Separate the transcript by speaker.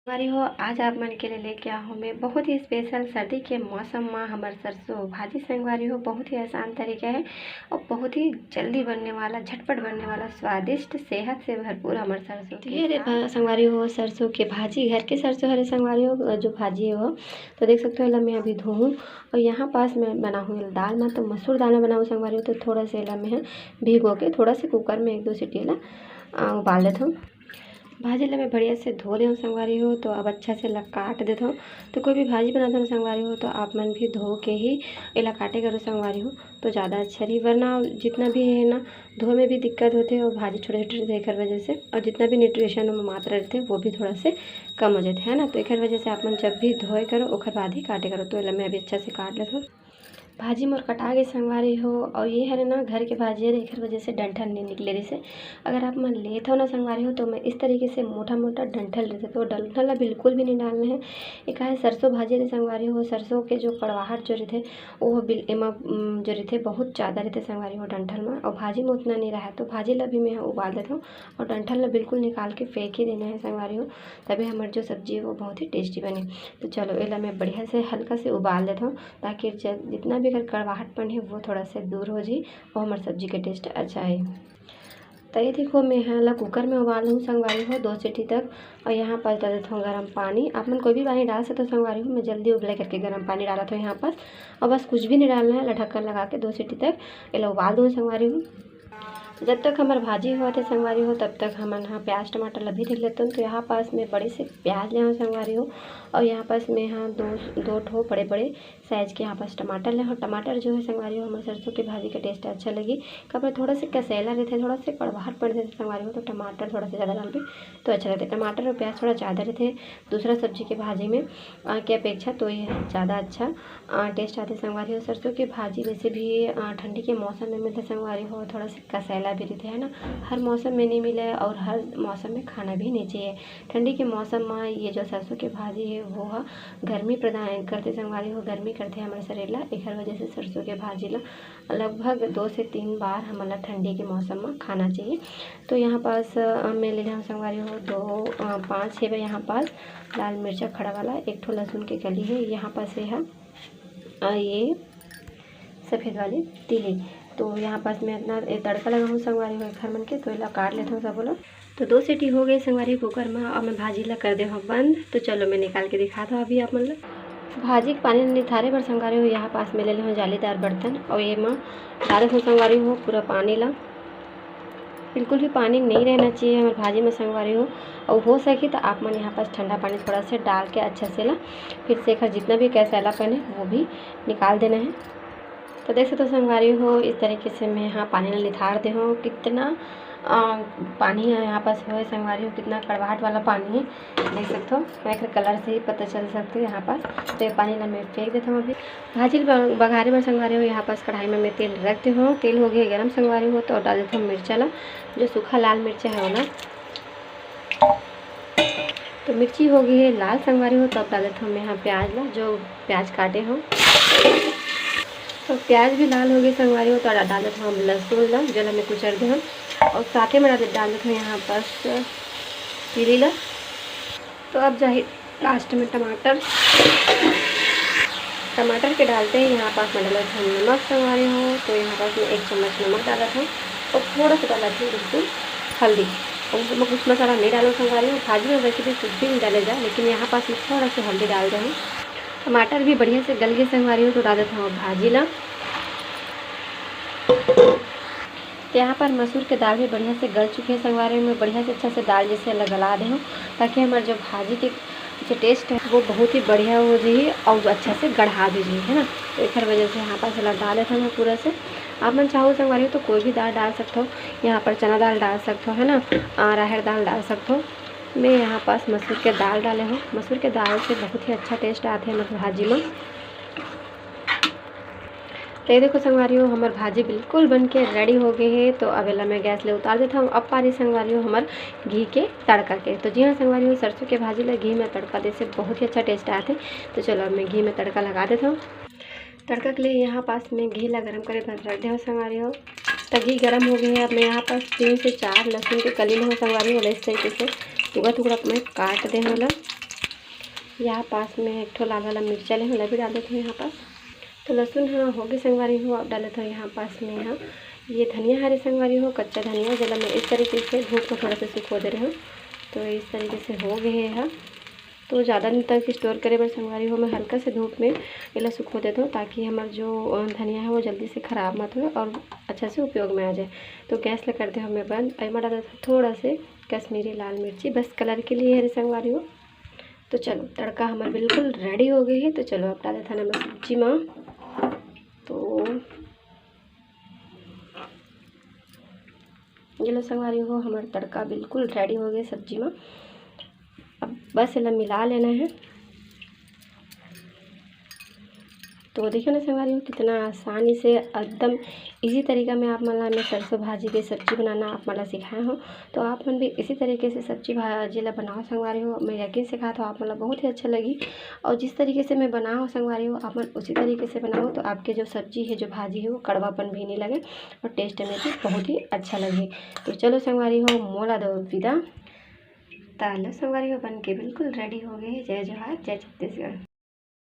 Speaker 1: हमारी हो आज आप मन के लिए लेके आओ मैं बहुत ही स्पेशल सर्दी के मौसम में हमारे सरसों भाजी संगवारी हो। बहुत ही आसान तरीका है और बहुत ही जल्दी बनने वाला, झटपट बनने वाला, स्वादिष्ट, सेहत से भरपूर हमारे सरसों की संगवारी हो। सरसों के भाजी, घर के सरसों हरे संगवारी हो जो भाजी हो। तो देख सकते हो मैं अभी धोऊँ और यहाँ पास मैं बना हूँ दाल में, तो मसूर दाल में बनाऊँ संगवारी हो। तो थोड़ा सा मैं भिगो के थोड़ा सा कुकर में 1-2 सीटी उबाल देता हूँ। भाजी ला मैं बढ़िया से धो ले संगवारी हो। तो अब अच्छा से काट देता हूँ। तो कोई भी भाजी बनाता हूँ संगवारी हो तो आप मन भी धो के ही इला काटे करो संगवारी हो तो ज़्यादा अच्छा रही। वरना जितना भी है ना धो में भी दिक्कत होते है और भाजी छोटे छोटे रहकर वजह से, और जितना भी न्यूट्रिशन में मात्रा रहते वो भी थोड़ा से कम हो जाते है ना। तो एक वजह से आप मन जब भी धोए करो ओखर बाद ही काटे करो। तो इला मैं अभी अच्छा से काट लेता हूँ। भाजी मोर कटा के संगवारी हो और ये है ना घर के भाजी है, एक वजह से डंठल नहीं निकले रही से। अगर आप मन लेते हो ना संगवारी हो तो मैं इस तरीके से मोटा मोटा डंठल रहते, तो डंठल बिल्कुल भी नहीं डालना है। एक है सरसों भाजी रे संगवारी हो, सरसों के जो कड़वाहट जो रहते वो एमा जो रहते बहुत ज़्यादा रहते संगवारी हो डंठल में, और भाजी में उतना नहीं रहा। तो भाजी ला भी मैं उबाल देता हूँ और डंठल ला बिल्कुल निकाल के फेंक ही देना है संगवारी हो, तभी हमारी जो सब्जी है वो बहुत ही टेस्टी बने। तो चलो इला मैं बढ़िया से हल्का से उबाल देता हूँ ताकि जितना भी अगर कड़वाहटपन है वो थोड़ा सा दूर हो जाए और हमारी सब्जी का टेस्ट अच्छा है। तो ये देखो मैं यहाँ कुकर में उबाल हूँ संगवारी हो 2 सीटी तक, और यहाँ पर डाल देता हूँ गर्म पानी। आप मन कोई भी पानी डाल सकते हो संगवारी हो, मैं जल्दी उबले करके गर्म पानी डाला था यहाँ पास। और बस कुछ भी नहीं डालना है, ढक्कन लगा के 2 सीटी तक इला उबाल दूँ संगवारी हो। जब तक हमारे भाजी हुआ थे संगवारी हो तब तक हम यहाँ प्याज टमाटर भी देख लेते हैं। तो यहाँ पास में बड़े से प्याज ले हूँ संगवारी हो, और यहाँ पास में यहाँ दो ठो बड़े बड़े साइज के यहाँ पास टमाटर ले हूँ। टमाटर जो है संगवारी हो हमारे सरसों की भाजी का टेस्ट अच्छा लगी। कपड़े थोड़ा सा कसेला रहते, थोड़ा सा कड़वाहट पड़ जाते संगवारी हो, तो टमाटर थोड़ा सा ज़्यादा डाल भी तो अच्छा रहता है। टमाटर और प्याज थोड़ा ज़्यादा रहते दूसरा सब्जी की भाजी में की अपेक्षा, तो ये ज़्यादा अच्छा टेस्ट आते संगवारी हो। सरसों की भाजी वैसे भी ठंडी के मौसम में मिलता संगवारी हो, थोड़ा सा कसेला भी रहते है ना, हर मौसम में नहीं मिले और हर मौसम में खाना भी नहीं चाहिए। ठंडी के मौसम में ये जो सरसों की भाजी है वो गर्मी प्रदान करते संगवारी हो, गर्मी करते हैं हमारे शरीर ला। एक वजह से सरसों के भाजी ला लगभग 2 से 3 बार हमारा ठंडी के मौसम में खाना चाहिए। तो यहाँ पास मैं ले जाऊँ संगवारी हो 5-6 बार यहाँ पास लाल मिर्चा खड़ा वाला, 1 ठो लहसुन की कली है, यहाँ पास है ये सफ़ेद वाली तिली। तो यहाँ पास मैं इतना तड़का लगा हूँ संगवारी हो घर मन के, तो इला काट लेता हूँ सब लोग। तो 2 सीटी हो गई संगवारी कुकर में और मैं भाजी ला कर दे हूँ बंद। तो चलो मैं निकाल के दिखाता हूँ अभी आप मतलब भाजी के पानी निथारे पर संगवारी हो। यहाँ पास मैं ले हूँ जालीदार बर्तन और ये मैं डाले हूँ संगवारी हो पूरा पानी ला। बिल्कुल भी पानी नहीं रहना चाहिए हमारे भाजी में संगवारी हो, और हो सके तो आप मन यहाँ पास ठंडा पानी थोड़ा सा डाल के अच्छा से ला फिर से जितना भी कैसेलापन है वो भी निकाल देना है। तो देख सकते हो संगवारी हो इस तरीके से मैं यहाँ पानी ना लिथार दे हूँ। कितना पानी है यहाँ पास हो संगवारी हो, कितना कड़वाहट वाला पानी है देख सकते हो, मैं कलर से ही पता चल सकते हो यहाँ पास। तो ये पानी ना मैं फेंक देता हूँ अभी। भाजी बघारे में संगवारी हो यहाँ पास कढ़ाई में मैं तेल रखते हूँ। तेल हो गया गर्म संगवारी हो तो डाल देता हूँ मिर्चा ला, जो सूखा लाल मिर्चा है वो ना। तो मिर्ची हो गई है लाल संगवारी हो, तो अब डाल देता हूँ मैं यहाँ प्याज ला, जो प्याज काटे हूँ। तो प्याज भी लाल हो गई संगवारी हो, तो डाल देता हूँ लहसुन ला जो मैं कुचर दे हूँ, और साथ में डाल देता हूँ यहाँ पास तिली ला। तो अब जाए लास्ट में टमाटर के डालते हैं। यहाँ पास मैं डाला था नमक संगवारी हो, तो यहाँ पास मैं 1 चम्मच नमक डाला था और थोड़ा सा डाला था बिल्कुल हल्दी। और मैं कुछ मसाला नहीं डाला संगवारी हो, भाजी में वैसे भी कुछ भी नहीं डाले जाए, लेकिन यहाँ पास मैं थोड़ा सा हल्दी डाल रही हूँ। टमाटर भी बढ़िया से गल के संगवारी हो, तो डाल देता हूँ भाजी ला। तो यहाँ पर मसूर के दाल भी बढ़िया से गल चुके हैं संगवारी में, बढ़िया से अच्छा से दाल जैसे गला दे हूँ ताकि हमारे जो भाजी के जो टेस्ट है वो बहुत ही बढ़िया हो जाए और अच्छा से गढ़ा भी जाए है ना। तो एक वजह से यहाँ पर सलाद डाल देता हूँ पूरा से। आप मन चाहो संगवारी हो तो कोई भी दाल डाल सकते हो, यहाँ पर चना दाल डाल सकते हो है ना, राहर दाल डाल सकते हो। मैं यहाँ पास मसूर के दाल डाले हूँ, मसूर के दाल से बहुत ही अच्छा टेस्ट आते हैं हमारे भाजी में। तो ये देखो संगवारी हो हमारे भाजी बिल्कुल बन के रेडी हो गई है। तो अब मैं गैस ले उतार देता हूँ। अब पारी संगवारी हो हमारे घी के तड़का के। तो जी हाँ संगवारी हो सरसों के भाजी ला घी में तड़का दे से बहुत ही अच्छा टेस्ट आते हैं। तो चलो अब मैं घी में तड़का लगा देता हूँ। तड़का के लिए यहाँ पास मैं घी ला गर्म करे रख दे संगवारी हो। तो घी गर्म हो गई है। अब मैं यहाँ पास 3 से 4 लहसुन के कली में संगवारी हो, इस तरीके से टुकड़ा टुकड़ा मैं काट दे होला। यहाँ पास में एक ठो लाल वाला मिर्चा ले भी डाल देते हैं यहाँ पास। तो लहसुन हाँ हो गए संगवारी हो, अब डाले थे यहाँ पास में यहाँ ये धनिया हरी संगवारी हो, कच्चा धनिया जला मैं इस तरीके से धूप में थोड़ा सा सुखो दे रहे हूँ। तो इस तरीके से हो गए है। तो ज़्यादा दिन तक स्टोर करे पर संगवारी हो मैं हल्का से धूप में इला सुखो देता हूँ, ताकि हमारा जो धनिया है वो जल्दी से ख़राब मत हो और अच्छा से उपयोग में आ जाए। तो गैस ले करते हमें बंद। अमा डाला था थोड़ा से कश्मीरी लाल मिर्ची, बस कलर के लिए हरी संगवारी हो। तो चलो तड़का हमारा बिल्कुल रेडी हो गई है। तो चलो अब डाले था नमक सब्जी में। तो ये लो संगवारी हो हमारा तड़का बिल्कुल रेडी हो गया सब्जी में। अब बस इला मिला लेना है। तो देखिए ना संगवारी हो कितना आसानी से एकदम इसी तरीका में आप मला मैं सरसों भाजी की सब्जी बनाना आप मला सिखाए हो। तो आप मन भी इसी तरीके से सब्जी भाजी ला बनाओ संगवारी हो। मैं यकीन से कहा तो आप मला बहुत ही अच्छा लगी, और जिस तरीके से मैं बनाऊँ संगवारी हो आप मन उसी तरीके से बनाओ। तो आपके जो सब्जी है जो भाजी है वो कड़वापन भी नहीं लगे और टेस्ट में भी बहुत ही अच्छा लगे। तो चलो संगवारी हो मोला दो विदा। तालो संगवारी हो बन के बिल्कुल रेडी हो गई। जय जोहार, जय छत्तीसगढ़।